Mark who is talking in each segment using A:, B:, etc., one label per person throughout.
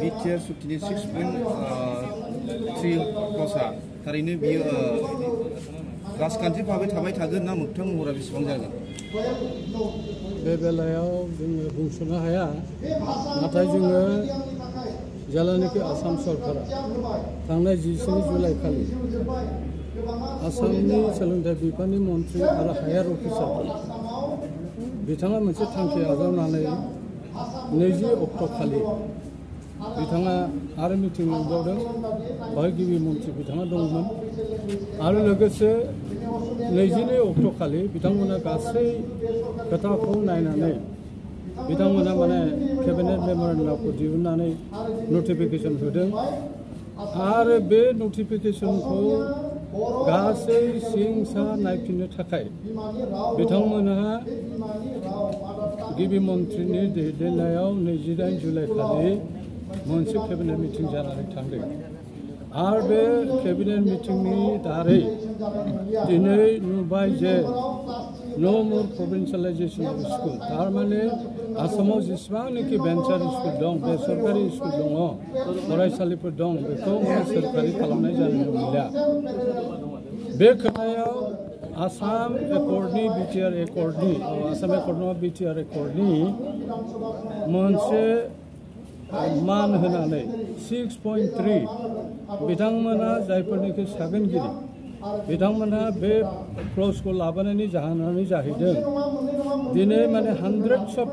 A: BTR सुक्तिनि 6.3% थारैनो बियो राजखान्थि भाबै थाबाय थागोन ना मोगथां महरा बेसेबां जागोन?
B: बे बेलायाव जोङो बुंस'नो हाया, नाथाय जोङो जेलानिखि आसाम सरकारा थांनाय 19 जुलाइ खालि आसामनि सोलोंथाइ बिफाननि मन्थ्रि आरो हायार अफिसारफोर बिथाङा मोनसे थांखि आजावनानै 20 अक्ट' खालि बिथाङा आरो मिटिं लिंबावदों। बेवहाय गिबि मन्थ्रि बिथाङा दंमोन आरो लोगोसे 22 अक्ट' खालि बिथांमोना गासै खोथाखौ नायनानै बिथांमोना माने केबिनेट मेम'रेन्डामखौ दिहुननानै नटिफिकेसन होदों आरो बे नटिफिकेसनखौ गासै सिं सा नायफिननो थाखाय बिथांमोनहा गिबि मन्थ्रिनि दैदेननायाव 28 जुलाइ खालि मोनसे केबिनेट मिटिं जानानै थांदों आरो बे केबिनेट मिटिंनि दारै दिनै नुबाय जे नो मोर प्रभिन्सियेलाइजेसन अफ स्कुल, थारमाने आसामाव जेसेबांनाखि भेन्सार स्कुल दं, बेसरकारि स्कुल दङ, फरायसालिफोर दं, बेखौ सोरखारि खालामनाय जानो मोनलिया। बे खोथायाव आसाम एकर्डनि बिटिआर एकर्डनि आसाम एकर्ड नङा बिटिआर एकर्डनि मोनसे मान होनानै 6.3 बिथांमोना जायफोरनिखि सागोनगिरि बिथांमोनहा बे क्लजखौ लाबोनायनि जाहोनानो जाहैदों दिनै माने 100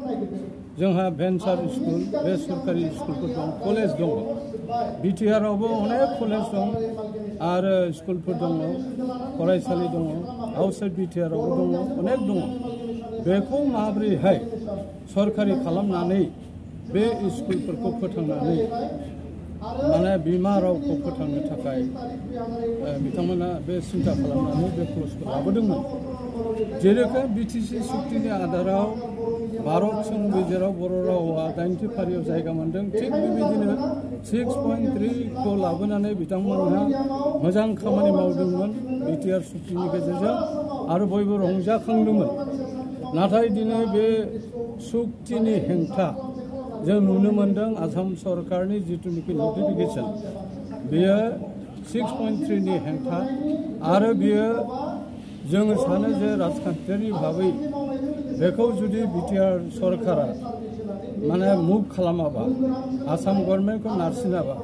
B: जोंहा भेन्सार स्कुल, बे सरकारि स्कुलफोर दं, कलेज दङ, बिटिआरावबो अनेक कलेज दं आरो स्कुलफोर दङ, फरायसालि दङ, आउटसाइड बिटिआरावबो दङ, अनेक दङ। बेखौ माबोरैहाय सरकारि खालामनानै बे स्कुलफोरखौ फोथांनानै माने बिमा रावखौ फोथांनो थाखाय बिथांमोना बे सिन्था खालामनानै बे क्लजखौ लाबोदोंमोन। जेरोखोम बिटिसि सुक्तिनि आधाराव भारत संबिजिराव बर' रावा 90 फारियाव जायगा मोनदों, थिग बेबायदिनो 6.3 खौ लाबोनानै बिथांमोनहा मोजां खामानि मावदोंमोन बिटिआर सुक्तिनि गेजेरजों आरो बयबो रंजाखांदोंमोन। नाथाय दिनै बे सुक्तिनि हेंथा जों नुनो मोनदों। आसाम सरकारनि जिथुनिखि नटिफिकेसन बेयो 6.3 नि हेंथा आरो बियो जोङो सानो जे राजखान्थियारि भाबै बेखौ जुदि बिटिआर सरकारा माने मुभ खालामाबा, आसाम गभर्नमेन्टखौ नारसिनाबा,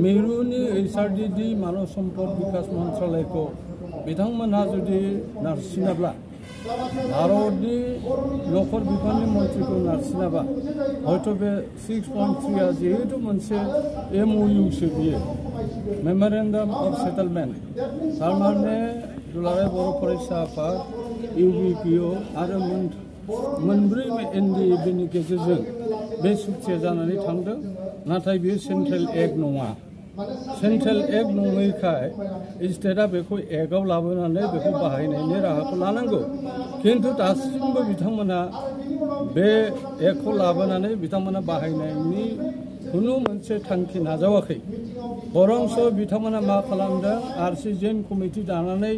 B: मिरुनि HRDD मानव सम्पद बिकास मन्त्रालयखौ बिथांमोनहा जुदि नारसिनाब्ला, भारतनि नखर बिफाननि मन्थ्रिखौ नारसिनाबा, हयथ' बे 6.3 आ जिहेतु मोनसे MOUसो बियो, मेम'रेन्डाम अफ सेटलमेन्ट, थारमाने दुलाराय बर' फरायसा आफाद, UBPO आरो मोनब्रै NDABनि गेजेरजों बे सुक्तिया जानानै थांदों। नाथाय बेयो सेन्ट्रेल एक्ट नङा। सेन्ट्रेल एक्ट नङैखाय स्टेटआ बेखौ एक्टआव लाबोनानै बेखौ बाहायनायनि राहाखौ लानांगौ, खिन्थु दासिमबो बिथांमोना बे एक्टखौ लाबोनानै बिथांमोना बाहायनायनि खुनु मोनसे थांखि नाजावाखै। बरंस बिथांमोना मा खालामदों, RC जैन कमिटि दानानै,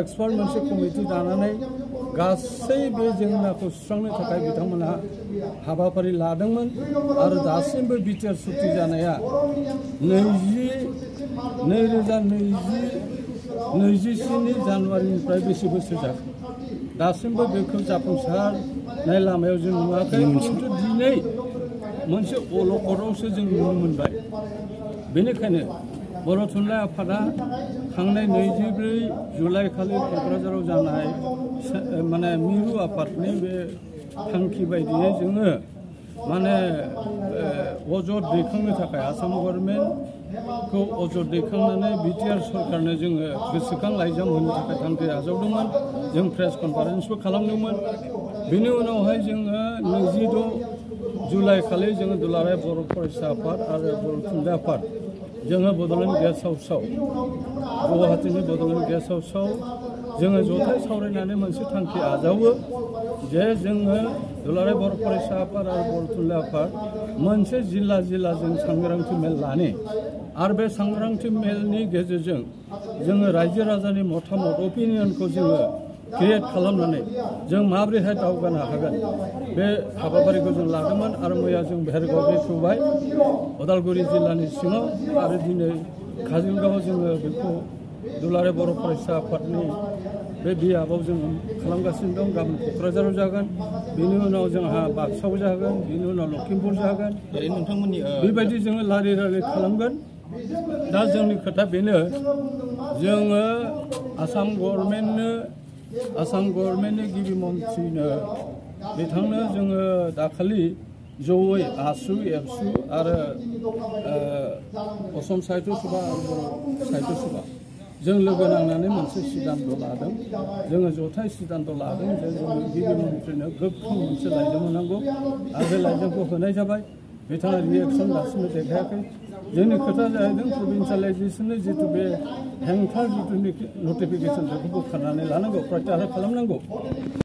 B: एक्सपार्ट मोनसे कमिटि दानानै गासै बे जेंनाखौ सुस्रांनो थाखाय बिथांमोना हाबाफारि लादोंमोन आरो दासिमबो बिटिआर सुक्ति जानाया 2027 जानुवारिनिफ्राय बेसे बोसोर जाखो, दासिमबो बेखौ जाफुंसारनाय लामायाव जों नुवाखै। खिन्थु दिनै मोनसे अलखदावसो जों नुनो मोनबाय। बेनिखायनो बर' थुनलाइ आफादा थांनाय 24 जुलाइ खालि क'क्राझाराव जानाय माने मिरु आफादनि बे थांखि बायदियै जोङो माने अजद दैखांनो थाखाय आसाम गभर्नमेन्टखौ अजद दैखांनानै बिटिआर सरकारनो जोङो गोसोखां लाइजाम होनो थाखाय थांखि आजावदोंमोन। जों प्रेस कनफारेन्सबो खालामदोंमोन। बेनि उनावहाय जोङो 26 जुलाइ खालि जोङो दुलाराय बर' फरायसा आफाद आरो बर' थुनलाइ आफाद जोङो बड'लेण्ड गेस्ट हाउसआव, गुवाहाटीनि बड'लेण्ड गेस्ट हाउसआव जोङो जथाय सावरायनानै मोनसे थांखि आजावो जे जोङो दुलाराय बर' फरायसा आफाद आरो बर' थुनलाइ आफाद मोनसे जिल्ला जों सांग्रांथि मेल लानो आरो बे सांग्रांथि मेलनि गेजेरजों जोङो रायजो राजानि मतामत अपिनियनखौ जोङो क्रिएट खालामनानै जों माबोरैहाय दावगानो हागोन बे हाबाफारिखौ जों लादोंमोन आरो मैया जों भेरगाव बेखेवबाय उदालगुरि जिल्लानि सिङाव आरो दिनै काजलगावआव जोङो बेखौ दुलाराय बर' फरायसा आफादनि बे बियाबाव जों खालामगासिनो दं गाबोन क'क्राझाराव जागोन बेनि उनाव जोंहा बाक्सायाव जागोन बेनि उनाव लखिमपुर जागोन
A: नोंथांमोननि
B: बेबायदि जोङो लारि खालामगोन दा जोंनि खोथा बेनो जोङो आसाम गभर्नमेन्टनि गिबि मन्थ्रिनो बिथांनो जोङो दाखालि जयै आसु एबसु आरो असम साहित्य सभा आरो बर' साहित्य सभा जों लोगो नांनानै मोनसे सिद्धान्त लादों जोङो जथाय सिद्धान्त लादों जे जोङो गिबि मन्थ्रिनो गोख्रों मोनसे लाइजाम होनांगौ आरो बे लाइजामखौ होनाय जाबाय बिथाङा रिएक्सन दासिमबो देखायाखै जोंनि खोथा जाहैदों प्रभिन्सियेलाइजेसननि जितु बे हेंथा जिथु नटिफिकेसन बेखौ बोखारनानै लानांगौ प्रत्याहार खालामनांगौ